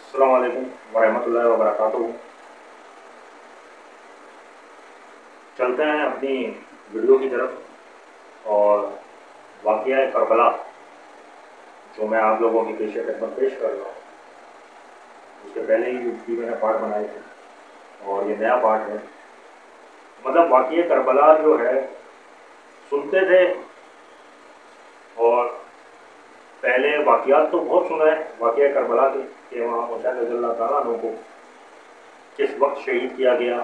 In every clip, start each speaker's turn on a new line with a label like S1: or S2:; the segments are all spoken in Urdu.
S1: السلام علیکم ورحمۃ اللہ وبرکاتہ۔ چلتے ہیں اپنی ویڈیو کی طرف، اور واقعہ کربلا جو میں آپ لوگوں کی پیش خدمت پیش کر رہا ہوں، اس سے پہلے ہی بھی میں نے پارٹ بنائے تھے اور یہ نیا پارٹ ہے۔ مطلب واقعہ کربلا جو ہے سنتے تھے، اور پہلے واقعات تو بہت سنا ہے واقعہ کربلا کے کہ وہاں حسین رضی اللہ تعالیٰ عنہ کو کس وقت شہید کیا گیا،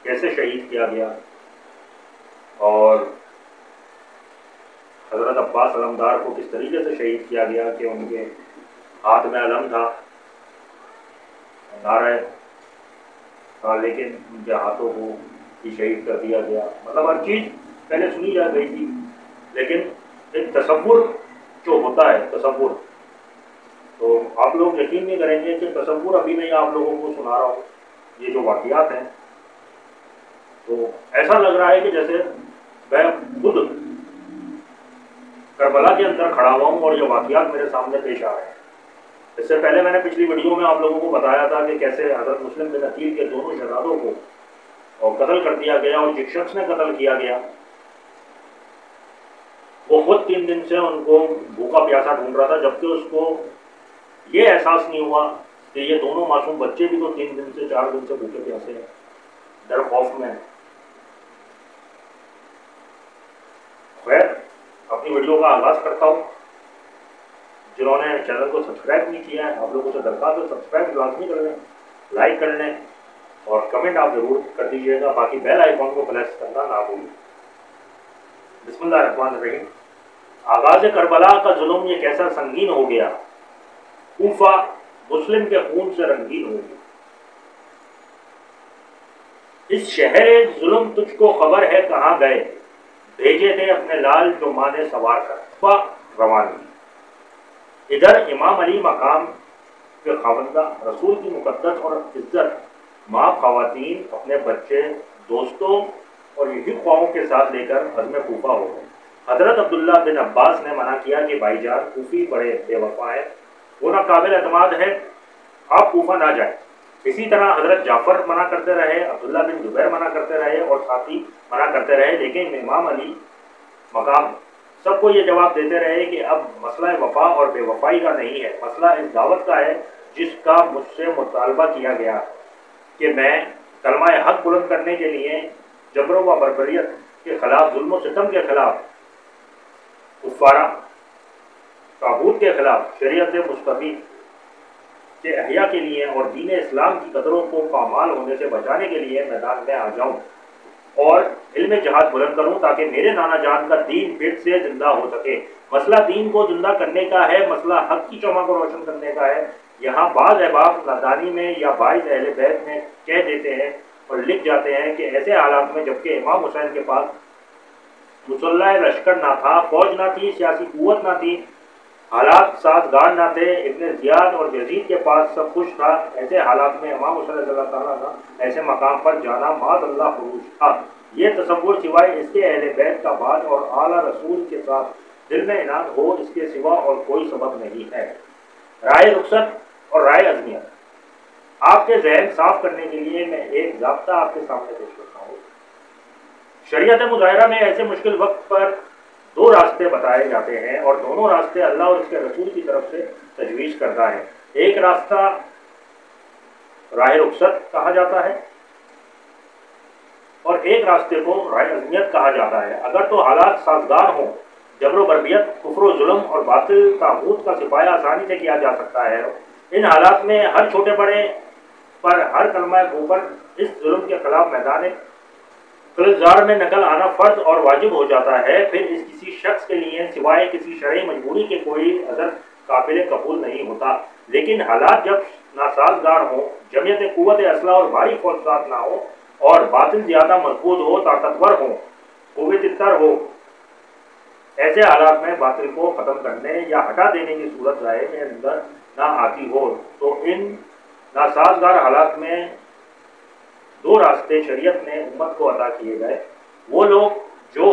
S1: کیسے شہید کیا گیا، اور حضرت عباس علمدار کو کس طریقے سے شہید کیا گیا کہ ان کے ہاتھ میں علم تھا، نعرہ تھا، لیکن ان کے ہاتھوں کو ہی شہید کر دیا گیا۔ مطلب ہر چیز پہلے سنی جا گئی تھی، لیکن ایک تصور جو ہوتا ہے، تصور، تو آپ لوگ یقین نہیں کریں گے کہ تصور ابھی میں آپ لوگوں کو سنا رہا ہوں یہ جو واقعات ہیں، تو ایسا لگ رہا ہے کہ جیسے میں خود کربلا کے اندر کھڑا ہوا ہوں اور یہ واقعات میرے سامنے پیش آ رہے ہیں۔ اس سے پہلے میں نے پچھلی ویڈیو میں آپ لوگوں کو بتایا تھا کہ کیسے حضرت مسلم بن عقیل کے دونوں شہزادوں کو قتل کر دیا گیا، اور جس شخص نے قتل کیا گیا وہ خود 3 دن سے ان کو بھوکا پیاسا ڈھونڈ رہا تھا، جبکہ اس کو یہ احساس نہیں ہوا کہ یہ دونوں معصوم بچے بھی تو 3 دن سے 4 دن سے بھوکے پیاسے ہیں، ڈر خوف میں۔ خیر، اپنی ویڈیو کا آغاز کرتا ہوں۔ جنہوں نے چینل کو سبسکرائب نہیں کیا ہے، آپ لوگوں سے درخواست ہے سبسکرائب لازمی کر لیں، لائک کر لیں، اور کمنٹ آپ ضرور کر دیجیے گا، باقی بیل آئیکن کو پریس کرنا نہ بھولیں۔ بسم اللہ الرحمن الرحیم۔ آغاز کربلا کا ظلم یہ کیسا سنگین ہو گیا، کوفہ مسلم کے خون سے رنگین ہو گیا۔ اس شہر ظلم تجھ کو خبر ہے کہاں گئے، بھیجے تھے اپنے لال جو ماں نے سوار کر روانی۔ ادھر امام علی مقام کے خاوندہ، رسول کی مقدس اور عزت ماں خواتین اپنے بچے، دوستوں اور یہی خواہوں کے ساتھ لے کر عزم کوفہ ہو گئے۔ حضرت عبداللہ بن عباس نے منع کیا کہ بھائی جان کوفی بڑے بے وفا ہیں، وہ نہ قابل اعتماد ہے، آپ کوفہ نہ جائیں۔ اسی طرح حضرت جعفر منع کرتے رہے، عبداللہ بن زبیر منع کرتے رہے، اور ساتھی منع کرتے رہے، لیکن امام علی مقام سب کو یہ جواب دیتے رہے کہ اب مسئلہ وفا اور بے وفائی کا نہیں ہے، مسئلہ اس دعوت کا ہے جس کا مجھ سے مطالبہ کیا گیا کہ میں کلمہ حق بلند کرنے کے لیے جبر و بربریت کے خلاف، ظلم و ستم کے خلاف، کفارہ طاغوت کے خلاف، شریعت مصطفی کے احیاء کے لیے اور دین اسلام کی قدروں کو پامال ہونے سے بچانے کے لیے میدان میں آ جاؤں اور علم جہاد بلند کروں، تاکہ میرے نانا جان کا دین پھر سے زندہ ہو سکے۔ مسئلہ دین کو زندہ کرنے کا ہے، مسئلہ حق کی شمع کو روشن کرنے کا ہے۔ یہاں بعض احباب نادانی میں یا باعث اہل بیت میں کہہ دیتے ہیں اور لکھ جاتے ہیں کہ ایسے حالات میں جبکہ امام حسین کے پاس مسلح لشکر نہ تھا، فوج نہ تھی، سیاسی قوت نہ تھی، حالات سازگار نہ تھے، ابن زیاد اور یزید کے پاس سب کچھ تھا، ایسے حالات میں امام حسین رضی اللہ تعالیٰ کا ایسے مقام پر جانا معاذ اللہ خروج تھا۔ یہ تصور سوائے اس کے اہل بیت کا بعد اور اعلیٰ رسول کے ساتھ دل میں عناد ہو، اس کے سوا اور کوئی سبب نہیں ہے۔ رائے رخصت اور رائے عزمیت، آپ کے ذہن صاف کرنے کے لیے میں ایک ضابطہ آپ کے سامنے پیش کرتا ہوں۔ شریعت مظاہرہ میں ایسے مشکل وقت پر 2 راستے بتائے جاتے ہیں، اور دونوں راستے اللہ اور اس کے رسول کی طرف سے تجویز کرتا ہے۔ ایک راستہ راہ رخصت کہا جاتا ہے، اور ایک راستے کو رائے عزمیت کہا جاتا ہے۔ اگر تو حالات سازگار ہوں، جبر و بربیت، کفر و ظلم اور باطل طاغوت کا سفایہ آسانی سے کیا جا سکتا ہے۔ ان حالات میں ہر چھوٹے بڑے پر ہر کلمہ اوپر اس ظلم کے خلاف میدان کلزار میں نکل آنا فرض اور واجب ہو جاتا ہے۔ پھر اس کسی شخص کے لیے سوائے کسی شرعی مجبوری کے کوئی عذر قابل قبول نہیں ہوتا۔ لیکن حالات جب ناسازگار ہوں، جمعیت قوت اسلحہ اور بھاری فوج ساتھ نہ ہو، اور باطل زیادہ مضبوط ہو، طاقتور ہو، قوت تر ہو، ایسے حالات میں باطل کو ختم کرنے یا ہٹا دینے کی صورت رائے میں اندر نہ آتی ہو، تو ان ناسازگار حالات میں 2 راستے شریعت نے امت کو عطا کیے گئے۔ وہ لوگ جو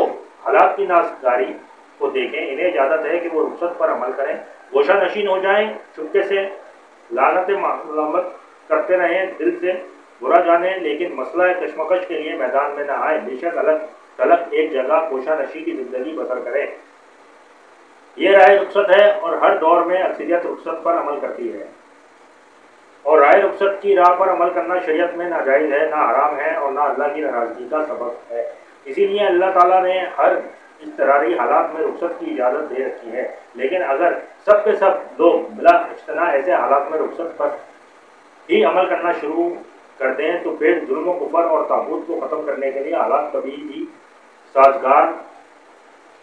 S1: حالات کی ناسازگاری کو دیکھیں، انہیں اجازت ہے کہ وہ رخصت پر عمل کریں، گوشہ نشین ہو جائیں، چپکے سے لعنت ملامت کرتے رہیں، دل سے برا جانیں، لیکن مسئلہ کشمکش کے لیے میدان میں نہ آئیں، بے شک الگ تلک ایک جگہ کوشہ نشی کی زندگی بسر کریں۔ یہ رائے رخصت ہے اور ہر دور میں اکثریت رخصت پر عمل کرتی ہے، اور رائے رخصت کی راہ پر عمل کرنا شریعت میں ناجائز ہے، نہ حرام ہے اور نہ اللہ کی ناراضگی کا سبب ہے۔ اسی لیے اللہ تعالیٰ نے ہر اضطراری حالات میں رخصت کی اجازت دے رکھی ہے، لیکن اگر سب کے سب لوگ بلا اجتناء ایسے حالات میں رخصت پر ہی عمل کرنا شروع کر دیں تو پھر ظلم و کفر اور طاغوت کو ختم کرنے کے لیے حالات کبھی بھی سازگار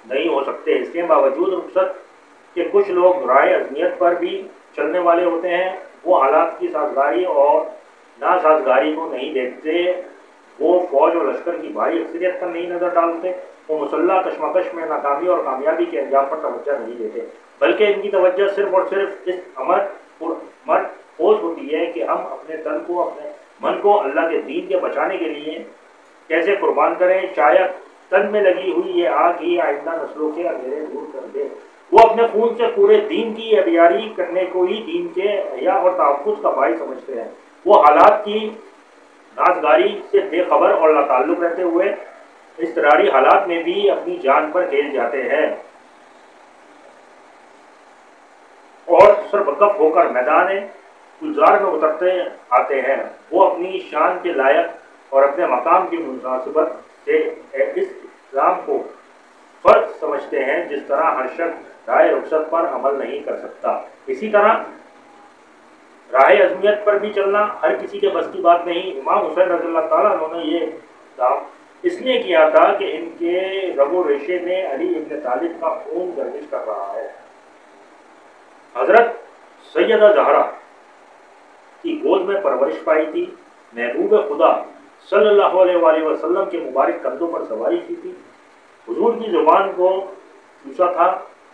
S1: نہیں ہو سکتے۔ اس کے باوجود رخصت کے کچھ لوگ رائے عزمیت پر بھی چلنے والے ہوتے ہیں، وہ حالات کی سازگاری اور ناسازگاری کو نہیں دیکھتے، وہ فوج اور لشکر کی بھاری اکثریت پر نہیں نظر ڈالتے، وہ مسلح کشمکش میں ناکامی اور کامیابی کے انجام پر توجہ نہیں دیتے، بلکہ ان کی توجہ صرف اور صرف اس امر پوز ہوتی ہے کہ ہم اپنے تن کو، اپنے من کو اللہ کے دین کے بچانے کے لیے کیسے قربان کریں، شاید تن میں لگی ہوئی یہ آگ ہی آئندہ نسلوں کے اندھیرے دور کر دے۔ وہ اپنے خون سے پورے دین کی ابیاری کرنے کو ہی دین کے احیاء اور تحفظ کا باعث سمجھتے ہیں۔ وہ حالات کی ناسگاری سے بے خبر اور لا تعلق رہتے ہوئے اضطراری حالات میں بھی اپنی جان پر کھیل جاتے ہیں اور سربکف ہو کر میدان گلزار میں اترتے آتے ہیں۔ وہ اپنی شان کے لائق اور اپنے مقام کی مناسبت سے اس اسلام کو فرض سمجھتے ہیں جس طرح ہر شخص رائے رخصت پر عمل نہیں کر سکتا، اسی طرح راہ عزمیت پر بھی چلنا ہر کسی کے بس کی بات نہیں۔ امام حسین رضی اللہ تعالیٰ عنہ نے یہ کام اس لیے کیا تھا کہ ان کے رگ و ریشے میں علی ابن طالب کا خون گردش کر رہا ہے۔ حضرت سیدہ زہرا کی گود میں پرورش پائی تھی، محبوب خدا صلی اللہ علیہ وآلہ وسلم کے مبارک کندھوں پر سواری کی تھی، حضور کی زبان کو چوسا تھا۔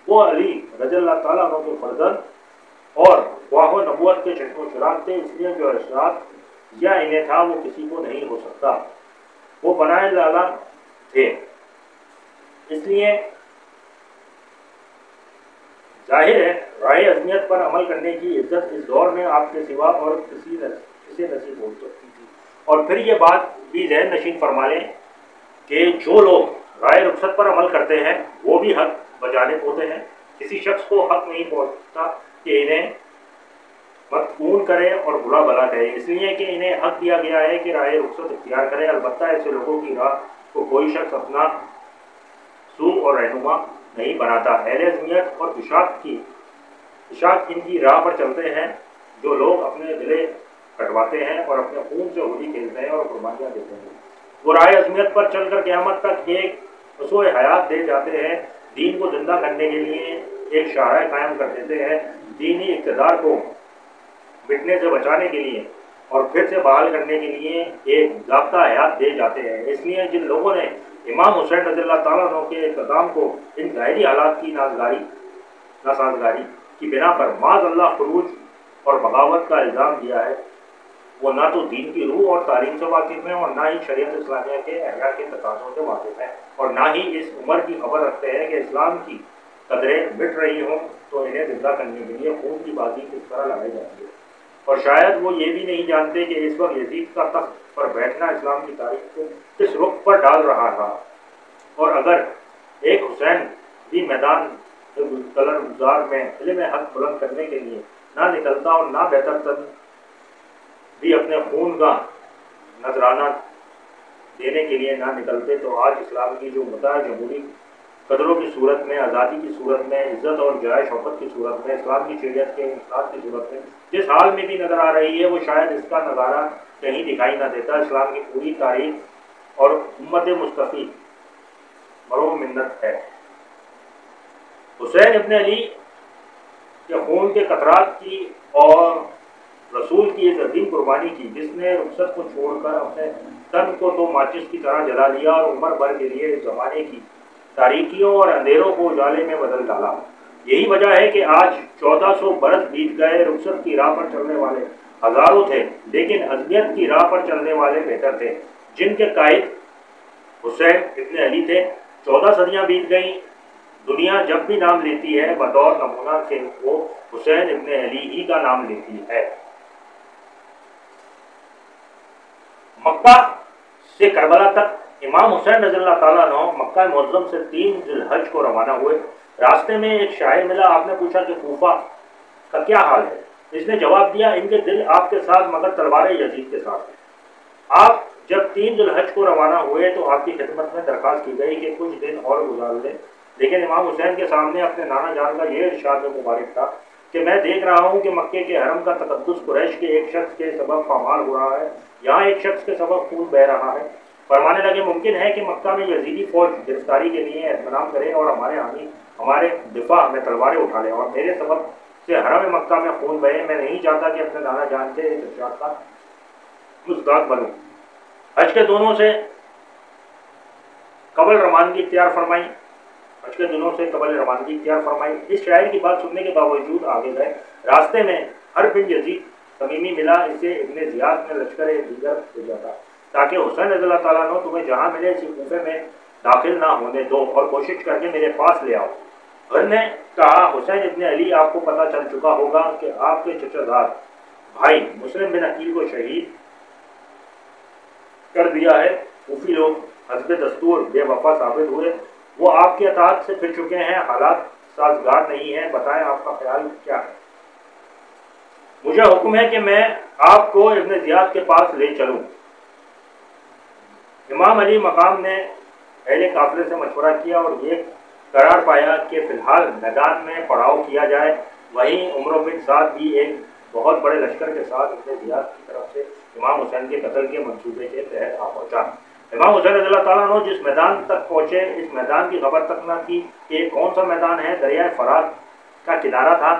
S1: وہ علی رضی اللہ تعالیٰ عنہ کے فرزند اور خواہ و نبوت کے چشم و چراغ تھے، اس لیے جو ارشاد یا انہیں تھا وہ کسی کو نہیں ہو سکتا۔ وہ بنائے لالا تھے، اس لیے ظاہر ہے رائے عزمیت پر عمل کرنے کی عزت اس دور میں آپ کے سوا اور کسے نصیب ہو سکتی تھی۔ اور پھر یہ بات بھی ذہن نشین فرما لیں کہ جو لوگ رائے رخصت پر عمل کرتے ہیں وہ بھی حق بجانب ہوتے ہیں۔ کسی شخص کو حق نہیں پہنچتا کہ انہیں مطعون کرے اور برا بلا کہے، اس لیے کہ انہیں حق دیا گیا ہے کہ رائے رخصت اختیار کرے۔ البتہ ایسے لوگوں کی راہ کو کوئی شخص اپنا سو اور رہنما نہیں بناتا۔ اہل عزمیت اور اشاعت ان کی راہ پر چلتے ہیں، جو لوگ اپنے گلے کٹواتے ہیں اور اپنے خون سے ہولی کھیلتے ہیں اور قربانیاں دیتے ہیں۔ وہ رائے عزمیت پر چل کر قیامت تک ایک اصول حیات دے جاتے ہیں، دین کو زندہ کرنے کے لیے ایک شاہراہ قائم کر دیتے ہیں، دینی اقتدار کو مٹنے سے بچانے کے لیے اور پھر سے بحال کرنے کے لیے ایک ضابطہ حیات دے جاتے ہیں۔ اس لیے جن لوگوں نے امام حسین رضی اللہ تعالیٰ عنہ کے اقتدام کو ان ظاہری حالات کی ناسازگاری کی بنا پر معاذ اللہ خروج اور بغاوت کا الزام دیا ہے، وہ نہ تو دین کی روح اور تعلیم سے واقف ہیں اور نہ ہی شریعت اسلامیہ کے احیاء کے تقاضوں سے واقف ہیں، اور نہ ہی اس عمر کی خبر رکھتے ہیں کہ اسلام کی قدریں مٹ رہی ہوں تو انہیں زندہ کرنے کے لیے خون کی بازی کس طرح لڑائی جاتی ہے۔ اور شاید وہ یہ بھی نہیں جانتے کہ اس وقت یزید کا تخت پر بیٹھنا اسلام کی تاریخ کو کس رخ پر ڈال رہا تھا، اور اگر ایک حسین بھی میدان گلزار میں علم حق بلند کرنے کے لیے نہ نکلتا اور نہ بہتر تن بھی اپنے خون کا نذرانہ دینے کے لیے نہ نکلتے، تو آج اسلام کی جو متاع جمہوری قدروں کی صورت میں، آزادی کی صورت میں، عزت اور جائے شوکت کی صورت میں، اسلام کی شریعت کے انقلاب کی صورت میں جس حال میں بھی نظر آ رہی ہے، وہ شاید اس کا نظارہ کہیں دکھائی نہ دیتا۔ اسلام کی پوری تاریخ اور امت مصطفی مرو منت ہے۔ حسین ابن علی کے خون کے قطرات کی اور رسول کی ایک عظیم قربانی کی، جس نے رخصت کو چھوڑ کر اپنے تن کو تو ماچس کی طرح جلا لیا اور عمر بھر کے لیے اس زمانے کی تاریکیوں اور اندھیروں کو اجالے میں بدل ڈالا۔ یہی وجہ ہے کہ آج 1400 برس بیت گئے، رخصت کی راہ پر چلنے والے ہزاروں تھے، لیکن عزمیت کی راہ پر چلنے والے بہتر تھے، جن کے قائد حسین ابن علی تھے۔ 14 صدیاں بیت گئیں، دنیا جب بھی نام لیتی ہے بطور نمونہ سے وہ حسین ابن علی ہی کا نام لیتی ہے۔ مکہ سے کربلا تک امام حسین رضی اللہ تعالیٰ عنہ مکہ معظم سے 3 ذی الحج کو روانہ ہوئے۔ راستے میں ایک شاعر ملا، آپ نے پوچھا کہ کوفہ کا کیا حال ہے؟ اس نے جواب دیا، ان کے دل آپ کے ساتھ مگر تلواریں یزید کے ساتھ ہیں۔ آپ جب 3 ذی الحج کو روانہ ہوئے تو آپ کی خدمت میں درخواست کی گئی کہ کچھ دن اور گزار لیں، لیکن امام حسین کے سامنے اپنے نانا جان کا یہ ارشاد مبارک تھا کہ میں دیکھ رہا ہوں کہ مکے کے حرم کا تقدس قریش کے ایک شخص کے سبب پامال ہو رہا ہے، یہاں ایک شخص کے سبب خون بہہ رہا ہے۔ فرمانے لگے، ممکن ہے کہ مکہ میں یزیدی فوج گرفتاری کے لیے اہتمام کرے اور ہمارے حامی ہمارے دفاع میں تلواریں اٹھا لیں، اور میرے سبب سے حرم مکہ میں خون بہے۔ میں نہیں چاہتا کہ اپنے نانا جان کے اس ارشاد کا مصداق بنوں۔ حج کے دونوں سے قبل روانگی اختیار فرمائی اس شاعر کی بات سننے کے باوجود آگے گئے۔ راستے میں ہر بن یزید تمیمی ملا، اسے ابن زیاد نے لشکر دیگر بھیجا تھا تاکہ حسین رضی اللہ تعالیٰ عنہ تمہیں جہاں ملے اسی کوفے میں داخل نہ ہونے دو اور کوشش کر کے میرے پاس لے آؤ۔ گھر نے کہا، حسین ابن علی آپ کو پتہ چل چکا ہوگا کہ آپ کے چچا زاد بھائی مسلم بن عقیل کو شہید کر دیا ہے۔ کوفی لوگ حسب دستور بے وفا ثابت ہوئے، وہ آپ کے اطاعت سے پھر چکے ہیں، حالات سازگار نہیں ہیں، بتائیں آپ کا خیال کیا ہے؟ مجھے حکم ہے کہ میں آپ کو ابن زیاد کے پاس لے چلوں۔ امام علی مقام نے اہل قافلے سے مشورہ کیا اور یہ قرار پایا کہ فی الحال میدان میں پڑاؤ کیا جائے۔ وہیں عمر بن سعد بھی ایک بہت بڑے لشکر کے ساتھ ابن زیاد کی طرف سے امام حسین کے قتل کے منصوبے کے تحت آ پہنچا۔ امام حسین رضی اللہ تعالیٰ عنہ جس میدان تک پہنچے، اس میدان کی خبر تک نہ کی کہ یہ کون سا میدان ہے۔ دریائے فرات کا کنارہ تھا۔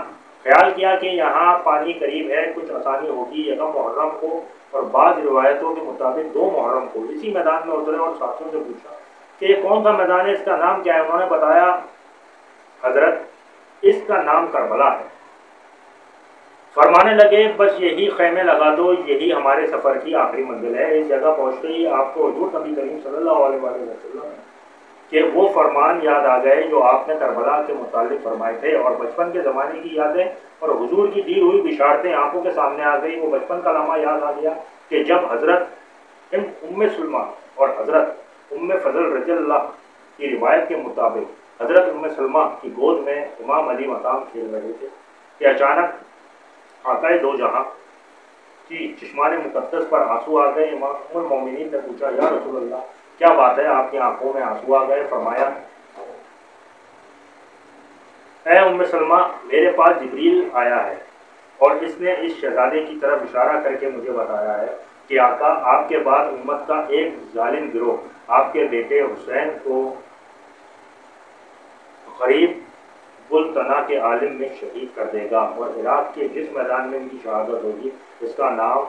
S1: خیال کیا کہ یہاں پانی قریب ہے، کچھ آسانی ہوگی۔ یکم محرم کو اور بعض روایتوں کے مطابق 2 محرم کو اسی میدان میں اترے اور ساتھیوں سے پوچھا کہ یہ کون سا میدان ہے، اس کا نام کیا ہے؟ انہوں نے بتایا، حضرت اس کا نام کربلا ہے۔ فرمانے لگے، بس یہی خیمے لگا دو، یہی ہمارے سفر کی آخری منزل ہے۔ اس جگہ پہنچتے ہی آپ کو حضور نبی کریم صلی اللہ علیہ وسلم کہ وہ فرمان یاد آ گئے جو آپ نے کربلا کے متعلق فرمائے تھے، اور بچپن کے زمانے کی یادیں اور حضور کی دی ہوئی بشارتیں آنکھوں کے سامنے آ گئی۔ وہ بچپن کا لمحہ یاد آ گیا کہ جب حضرت ام سلمہ اور حضرت ام فضل رضی اللہ کی روایت کے مطابق حضرت ام سلمہ کی گود میں امام علی مقام کھیل رہے تھے کہ اچانک آقائے دو جہاں کی چشمان مقدس پر آنسو آ گئے۔ امام المومنین نے پوچھا، یا رسول اللہ کیا بات ہے، آپ کی آنکھوں میں آنسو آ گئے؟ فرمایا، اے ام سلمہ، میرے پاس جبریل آیا ہے اور اس نے اس شہزادے کی طرف اشارہ کر کے مجھے بتایا ہے کہ آقا آپ کے بعد امت کا ایک ظالم گروہ آپ کے بیٹے حسین کو غریب بلتنا کے عالم میں شہید کر دے گا، اور عراق کے جس میدان میں ان کی شہادت ہوگی اس کا نام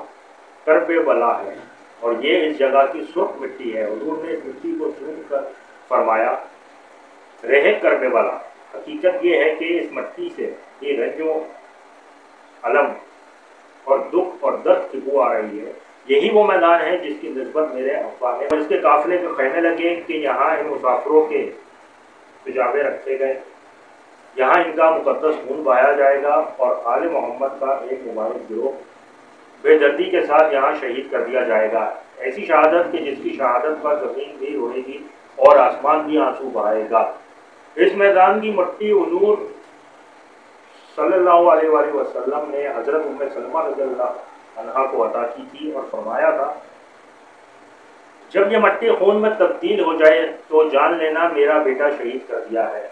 S1: کربلا ہے، اور یہ اس جگہ کی سرخ مٹی ہے۔ حضور نے اس مٹی کو چون کر فرمایا، رہے کربلا۔ حقیقت یہ ہے کہ اس مٹی سے یہ رنج و علم اور دکھ اور درد کی بو آ رہی ہے۔ یہی وہ میدان ہے جس کی نسبت میرے ابا ہے، اور اس کے قافلے کو کہنے لگے کہ یہاں ان مسافروں کے تجابے رکھے گئے، یہاں ان کا مقدس خون بہایا جائے گا، اور آل محمد کا ایک مبارک گروہ بے دردی کے ساتھ یہاں شہید کر دیا جائے گا۔ ایسی شہادت کہ جس کی شہادت پر زمین بھی روئے گی اور آسمان بھی آنسو بہائے گا۔ اس میدان کی مٹی حضور صلی اللہ علیہ وآلہ وسلم نے حضرت ام سلمہ رضی اللہ عنہا کو عطا کی تھی، اور فرمایا تھا، جب یہ مٹی خون میں تبدیل ہو جائے تو جان لینا میرا بیٹا شہید کر دیا ہے۔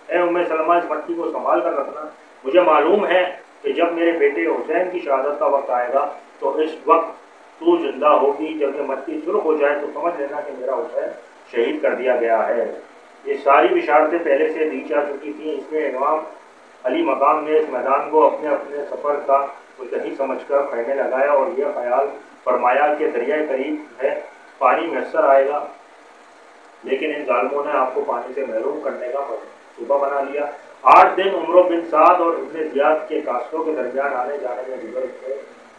S1: اے ام سلمہ، اس مٹی کو سنبھال کر رکھنا۔ مجھے معلوم ہے کہ جب میرے بیٹے حسین کی شہادت کا وقت آئے گا تو اس وقت تو زندہ ہوگی۔ جب یہ مٹی سرخ ہو جائے تو سمجھ لینا کہ میرا حسین شہید کر دیا گیا ہے۔ یہ ساری بشارتیں پہلے سے دی جا چکی تھیں، اس میں امام علی مقام نے اس میدان کو اپنے اپنے سفر کا کہیں سمجھ کر خیمے لگایا، اور یہ خیال فرمایا کہ دریائے قریب ہے، پانی میسر آئے گا، لیکن ان ظالموں نے آپ کو پانی سے محروم کرنے کا منصوبہ بنا لیا۔ 8 دن عمر بن سعد اور ابن زیاد کے قافلوں کے درمیان آنے جانے میں گزر گئے۔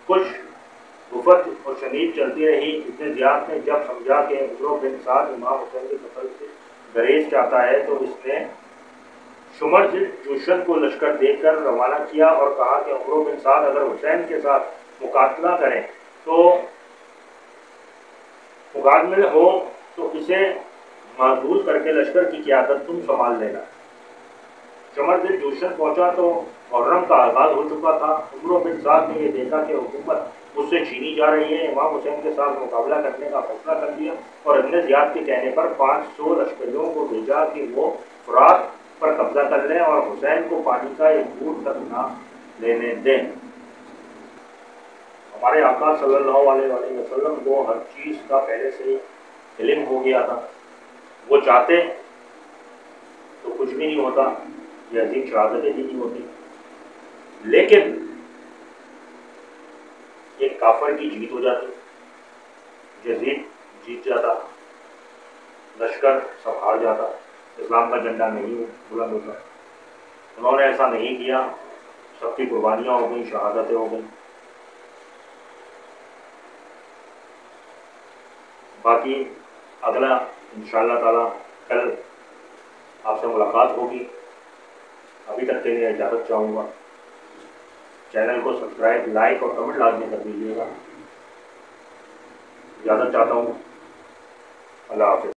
S1: کچھ گفت اور شنید چلتی رہی۔ ابن زیاد نے جب سمجھا کہ عمر بن سعد امام حسین کے قتل سے گریز چاہتا ہے تو اس نے شمر جوشن کو لشکر دے کر روانہ کیا اور کہا کہ عمرو بن سعد اگر حسین کے ساتھ مقابلہ کریں تو مقابل ہو تو اسے محظوظ کر کے لشکر کی قیادت تم سنبھال لینا۔ شمر جوشن پہنچا تو محرم کا آغاز ہو چکا تھا۔ عمرو بن سعد نے یہ دیکھا کہ حکومت اس سے چھینی جا رہی ہے، امام حسین کے ساتھ مقابلہ کرنے کا فیصلہ کر لیا اور ابن زیاد کے کہنے پر 500 لشکریوں کو بھیجا کہ وہ فرات پر قبضہ کر لیں اور حسین کو پانی کا ایک گھونٹ تک نہ لینے دیں۔ ہمارے آقا صلی اللہ علیہ وسلم کو ہر چیز کا پہلے سے علم ہو گیا تھا، وہ چاہتے تو کچھ بھی نہیں ہوتا، یہ عظیم شہادتیں بھی نہیں ہوتی، لیکن ایک کافر کی جیت ہو جاتی، یزید جیت جاتا، لشکر سب ہار جاتا، اسلام کا جھنڈا نہیں بلند ہوتا۔ انہوں نے ایسا نہیں کیا، سب کی قربانیاں ہو گئیں، شہادتیں ہو گئیں۔ باقی اگلا انشاءاللہ تعالی کل آپ سے ملاقات ہوگی۔ ابھی تک کے لیے اجازت چاہوں گا۔ چینل کو سبسکرائب، لائک اور کمنٹ لازمی کر دیجیے گا۔ اجازت چاہتا ہوں، اللہ حافظ۔